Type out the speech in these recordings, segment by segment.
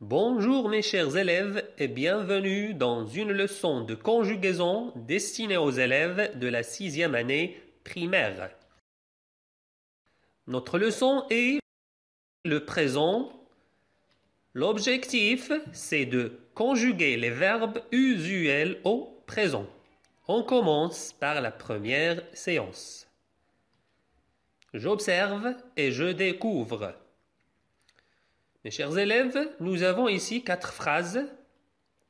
Bonjour mes chers élèves et bienvenue dans une leçon de conjugaison destinée aux élèves de la 6e année primaire. Notre leçon est le présent. L'objectif, c'est de conjuguer les verbes usuels au présent. On commence par la première séance. J'observe et je découvre. Mes chers élèves, nous avons ici 4 phrases.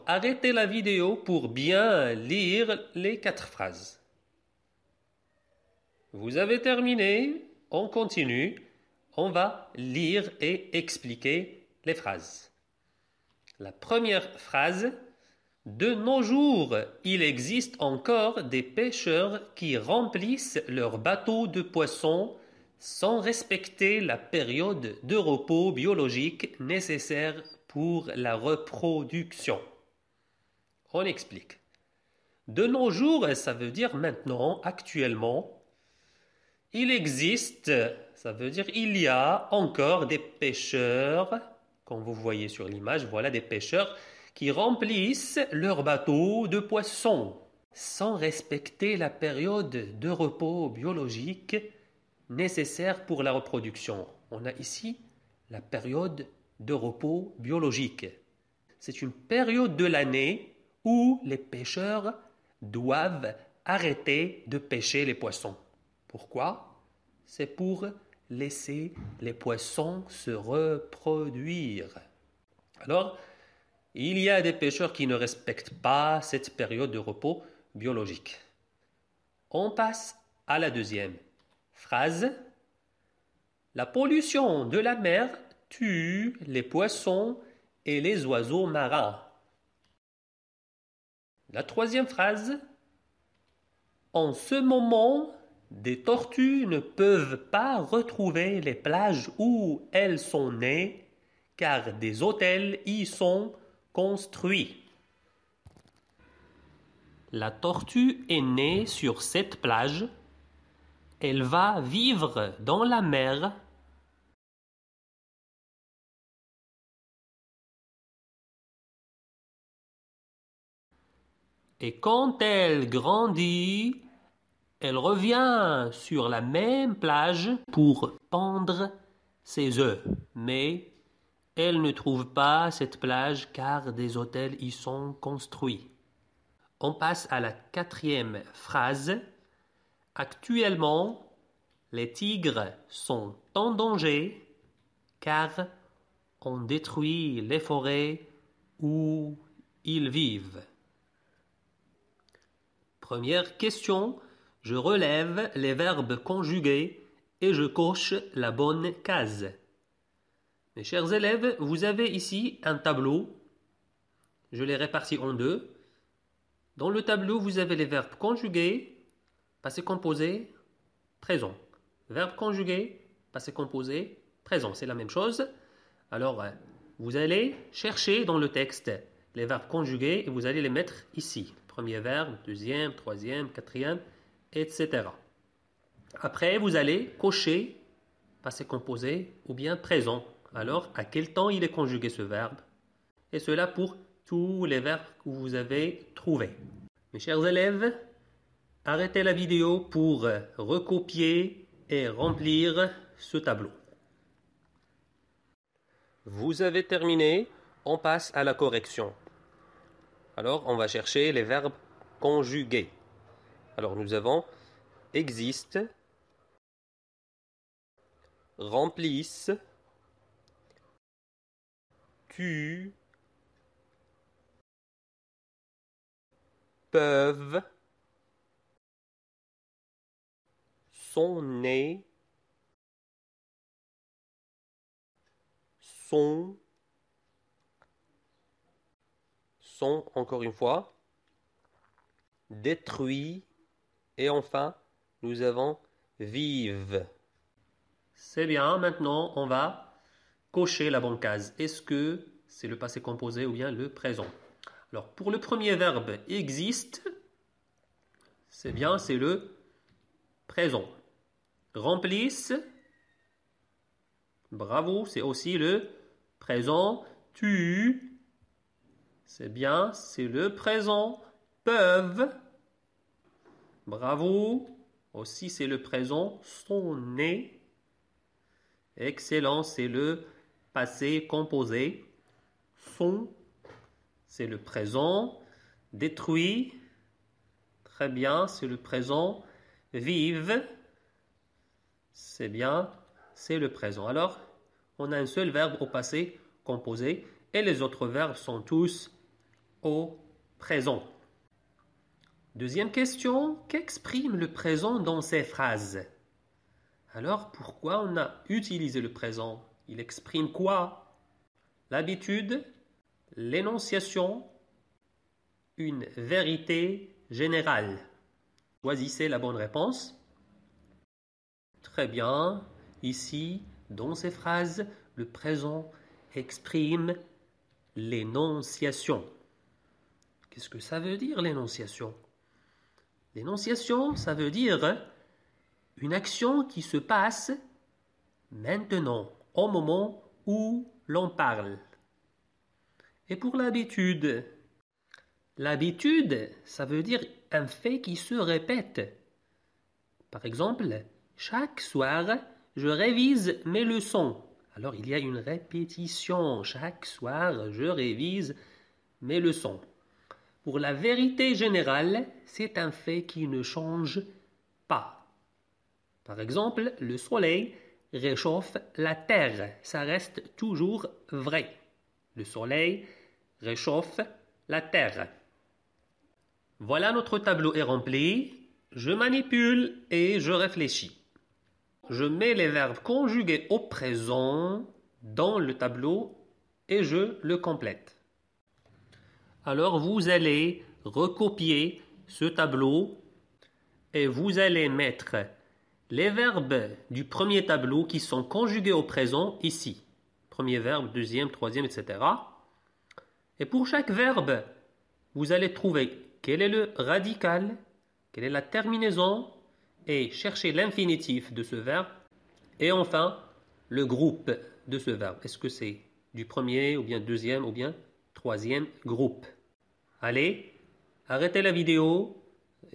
Arrêtez la vidéo pour bien lire les 4 phrases. Vous avez terminé, on continue. On va lire et expliquer les phrases. La première phrase. De nos jours, il existe encore des pêcheurs qui remplissent leurs bateaux de poissons sans respecter la période de repos biologique nécessaire pour la reproduction. On explique. De nos jours, ça veut dire maintenant, actuellement. Il existe, ça veut dire il y a encore des pêcheurs, comme vous voyez sur l'image, voilà des pêcheurs qui remplissent leurs bateaux de poissons sans respecter la période de repos biologique nécessaire pour la reproduction. On a ici la période de repos biologique. C'est une période de l'année où les pêcheurs doivent arrêter de pêcher les poissons. Pourquoi? C'est pour laisser les poissons se reproduire. Alors, il y a des pêcheurs qui ne respectent pas cette période de repos biologique. On passe à la deuxième phrase. La pollution de la mer tue les poissons et les oiseaux marins. La troisième phrase. En ce moment, des tortues ne peuvent pas retrouver les plages où elles sont nées car des hôtels y sont construits. La tortue est née sur cette plage. Elle va vivre dans la mer. Et quand elle grandit, elle revient sur la même plage pour pondre ses œufs. Mais elle ne trouve pas cette plage car des hôtels y sont construits. On passe à la quatrième phrase. Actuellement, les tigres sont en danger car on détruit les forêts où ils vivent. Première question, je relève les verbes conjugués et je coche la bonne case. Mes chers élèves, vous avez ici un tableau. Je l'ai réparti en deux. Dans le tableau, vous avez les verbes conjugués, passé composé, présent. Verbe conjugué, passé composé, présent. C'est la même chose. Alors, vous allez chercher dans le texte les verbes conjugués et vous allez les mettre ici. Premier verbe, deuxième, troisième, quatrième, etc. Après, vous allez cocher passé composé ou bien présent. Alors, à quel temps il est conjugué ce verbe? Et cela pour tous les verbes que vous avez trouvés. Mes chers élèves, arrêtez la vidéo pour recopier et remplir ce tableau. Vous avez terminé, on passe à la correction. Alors, on va chercher les verbes conjugués. Alors, nous avons existe, remplissent, tuent, peuvent, sont nés, sont encore une fois, détruits, et enfin, nous avons vivent. C'est bien, maintenant on va cocher la bonne case. Est-ce que c'est le passé composé ou bien le présent? Alors pour le premier verbe existe, c'est bien, c'est le présent. Remplissent, bravo, c'est aussi le présent. tu. C'est bien, c'est le présent. Peuvent. Bravo. Aussi, c'est le présent. Sont nés. Excellent, c'est le passé composé. Sont, c'est le présent. Détruit. Très bien, c'est le présent. Vivent. C'est bien, c'est le présent. Alors, on a un seul verbe au passé composé et les autres verbes sont tous au présent. Deuxième question, qu'exprime le présent dans ces phrases? Alors, pourquoi on a utilisé le présent? Il exprime quoi? L'habitude, l'énonciation, une vérité générale. Choisissez la bonne réponse. Très bien. Ici, dans ces phrases, le présent exprime l'énonciation. Qu'est-ce que ça veut dire, l'énonciation? L'énonciation, ça veut dire une action qui se passe maintenant, au moment où l'on parle. Et pour l'habitude, l'habitude, ça veut dire un fait qui se répète. Par exemple, chaque soir, je révise mes leçons. Alors, il y a une répétition. Chaque soir, je révise mes leçons. Pour la vérité générale, c'est un fait qui ne change pas. Par exemple, le soleil réchauffe la terre. Ça reste toujours vrai. Le soleil réchauffe la terre. Voilà, notre tableau est rempli. Je manipule et je réfléchis. Je mets les verbes conjugués au présent dans le tableau et je le complète. Alors vous allez recopier ce tableau et vous allez mettre les verbes du premier tableau qui sont conjugués au présent ici. Premier verbe, deuxième, troisième, etc. Et pour chaque verbe, vous allez trouver quel est le radical, quelle est la terminaison et chercher l'infinitif de ce verbe. Et enfin, le groupe de ce verbe. Est-ce que c'est du premier ou bien deuxième ou bien troisième groupe? Allez, arrêtez la vidéo,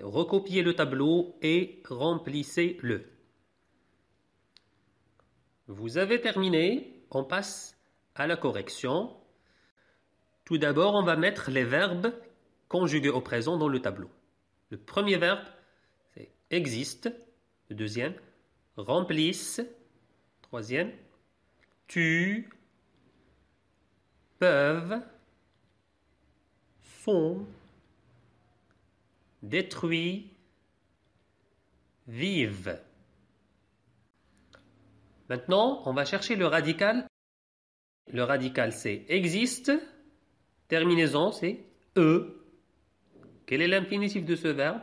recopiez le tableau et remplissez-le. Vous avez terminé, on passe à la correction. Tout d'abord, on va mettre les verbes conjugués au présent dans le tableau. Le premier verbe, c'est existe. Le deuxième, remplisse. Troisième, tu, peuvent, sont, détruit, vivent. Maintenant, on va chercher le radical. Le radical, c'est existe. Terminaison, c'est e. Quel est l'infinitif de ce verbe?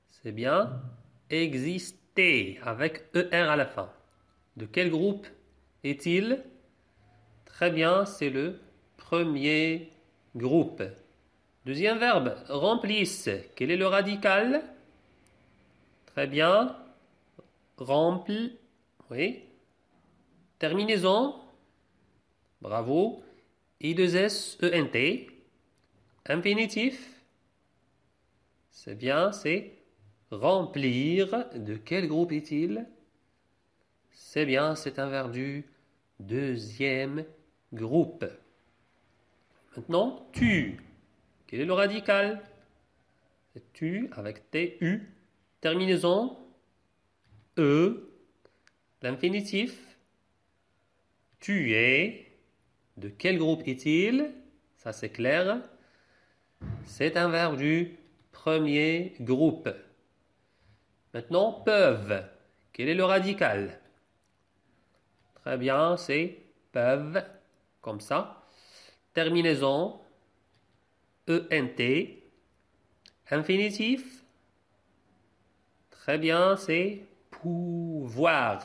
C'est bien exister avec er à la fin. De quel groupe est-il? Très bien, c'est le premier groupe. Deuxième verbe, remplisse. Quel est le radical? Très bien. Rempli. Oui. Terminaison. Bravo. I2S-E-N-T. Infinitif. C'est bien, c'est remplir. De quel groupe est-il? C'est bien, c'est un verbe du deuxième groupe. Maintenant, tu. Quel est le radical? C'est tu avec T-U. Terminaison. E. L'infinitif. Tu es. De quel groupe est-il? Ça c'est clair. C'est un verbe du premier groupe. Maintenant, peuvent. Quel est le radical? Très bien, c'est peuvent. Comme ça. Terminaison. E-N-T. Infinitif. Très bien, c'est pouvoir.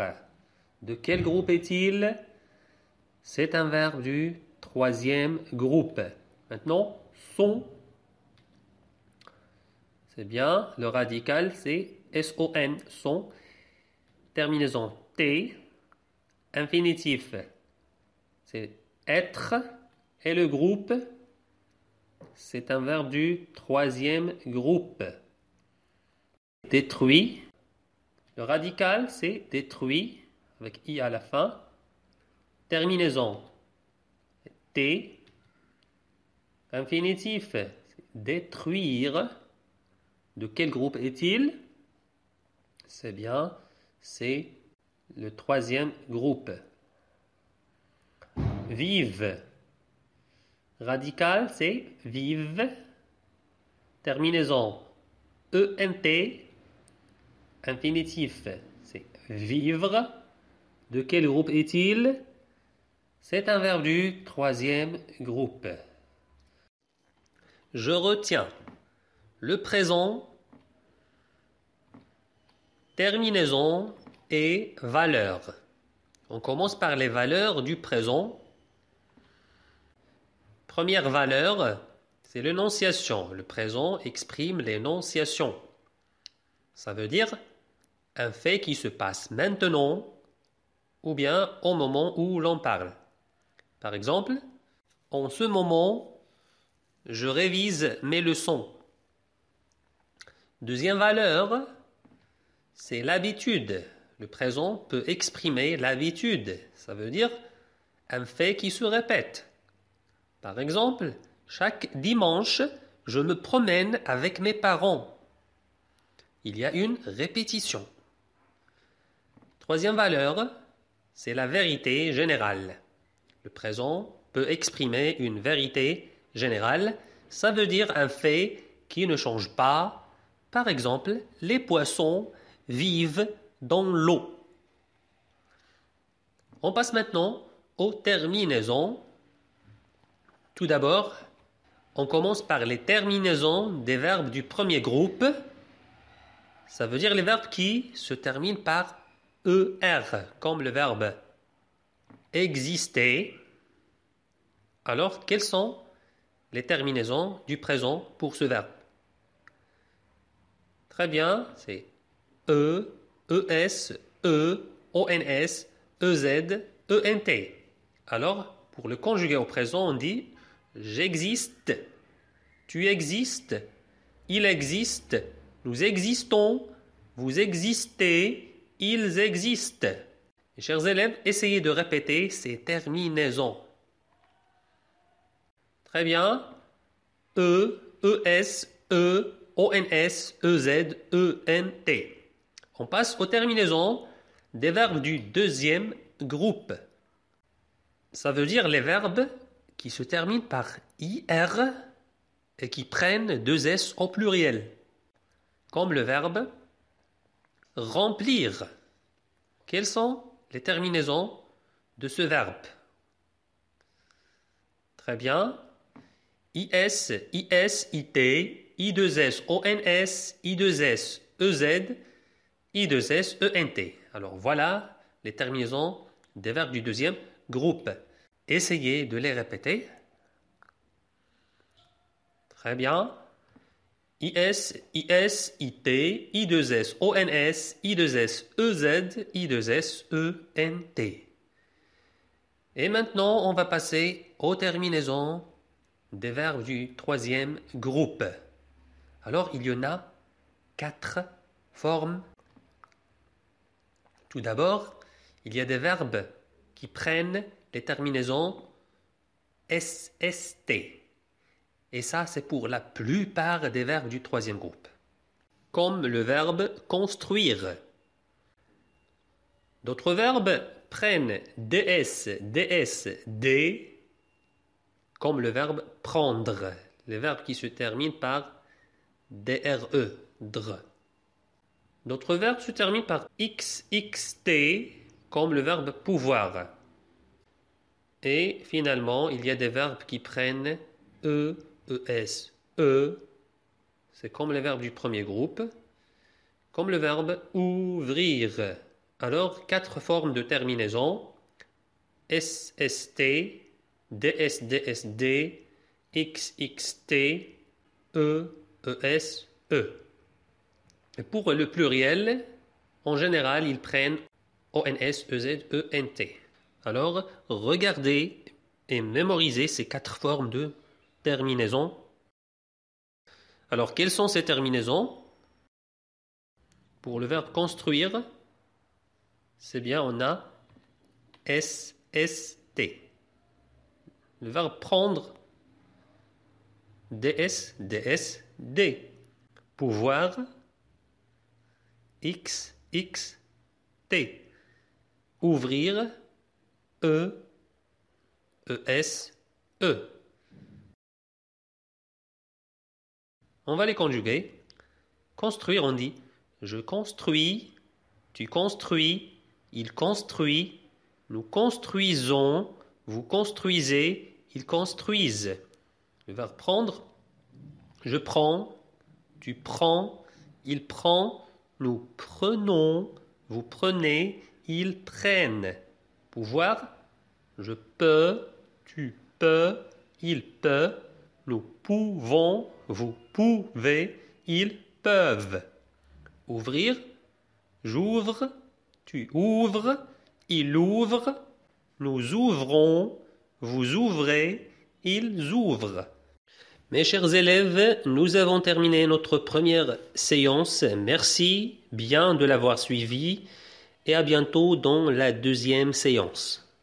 De quel groupe est-il? C'est un verbe du troisième groupe. Maintenant, sont. C'est bien, le radical c'est S-O-N, sont. Terminaison T. Infinitif, c'est être et le groupe, c'est un verbe du troisième groupe. Détruit. Le radical, c'est détruit, avec i à la fin. Terminaison, t. Infinitif, c'est détruire. De quel groupe est-il? C'est bien, c'est le troisième groupe. Vive. Radical, c'est vive. Terminaison, ent. Infinitif, c'est vivre. De quel groupe est-il? C'est un verbe du troisième groupe. Je retiens le présent, terminaison et valeur. On commence par les valeurs du présent. Première valeur, c'est l'énonciation. Le présent exprime l'énonciation. Ça veut dire un fait qui se passe maintenant ou bien au moment où l'on parle. Par exemple, en ce moment, je révise mes leçons. Deuxième valeur, c'est l'habitude. Le présent peut exprimer l'habitude. Ça veut dire un fait qui se répète. Par exemple, chaque dimanche, je me promène avec mes parents. Il y a une répétition. Troisième valeur, c'est la vérité générale. Le présent peut exprimer une vérité générale. Ça veut dire un fait qui ne change pas. Par exemple, les poissons vivent dans l'eau. On passe maintenant aux terminaisons. Tout d'abord, on commence par les terminaisons des verbes du premier groupe. Ça veut dire les verbes qui se terminent par ER, comme le verbe exister. Alors, quelles sont les terminaisons du présent pour ce verbe? Très bien, c'est E, ES, E, ONS, EZ, ENT. Alors, pour le conjuguer au présent, on dit j'existe, tu existes, il existe, nous existons, vous existez, ils existent. Mes chers élèves, essayez de répéter ces terminaisons. Très bien. E, ES, E, ONS, EZ, ENT. On passe aux terminaisons des verbes du deuxième groupe. Ça veut dire les verbes qui se terminent par IR et qui prennent deux S au pluriel. Comme le verbe remplir. Quelles sont les terminaisons de ce verbe? Très bien. IS, IS, IT, I2S, ONS, I2S, EZ, I2S, ENT. Alors voilà les terminaisons des verbes du deuxième groupe. Essayez de les répéter. Très bien. IS, IS, IT, I2S, ONS, I2S, EZ, I2S, ENT. Et maintenant, on va passer aux terminaisons des verbes du troisième groupe. Alors, il y en a 4 formes. Tout d'abord, il y a des verbes qui prennent les terminaisons SST. Et ça, c'est pour la plupart des verbes du troisième groupe. Comme le verbe construire. D'autres verbes prennent DS, DS, D, comme le verbe prendre. Les verbes qui se terminent par DRE, dr. D'autres verbes se terminent par XXT, comme le verbe pouvoir. Et finalement, il y a des verbes qui prennent ES, E, c'est comme les verbes du premier groupe, comme le verbe ouvrir. Alors, 4 formes de terminaison, SST, DSDSD, XXT, ES, E. Et pour le pluriel, en général, ils prennent ONS, EZ, ENT. Alors, regardez et mémoriser ces 4 formes de terminaison. Alors, quelles sont ces terminaisons? Pour le verbe construire, c'est bien, on a SST. Le verbe prendre, DS, DS, D. Pouvoir, X, X, T. Ouvrir, E, ES, E. On va les conjuguer. Construire, on dit je construis, tu construis, il construit, nous construisons, vous construisez, ils construisent. Le verbe prendre, je prends, tu prends, il prend, nous prenons, vous prenez, ils prennent. Pouvoir, je peux, tu peux, il peut, nous pouvons, vous pouvez, ils peuvent. Ouvrir, j'ouvre, tu ouvres, il ouvre, nous ouvrons, vous ouvrez, ils ouvrent. Mes chers élèves, nous avons terminé notre première séance. Merci bien de l'avoir suivi et à bientôt dans la deuxième séance.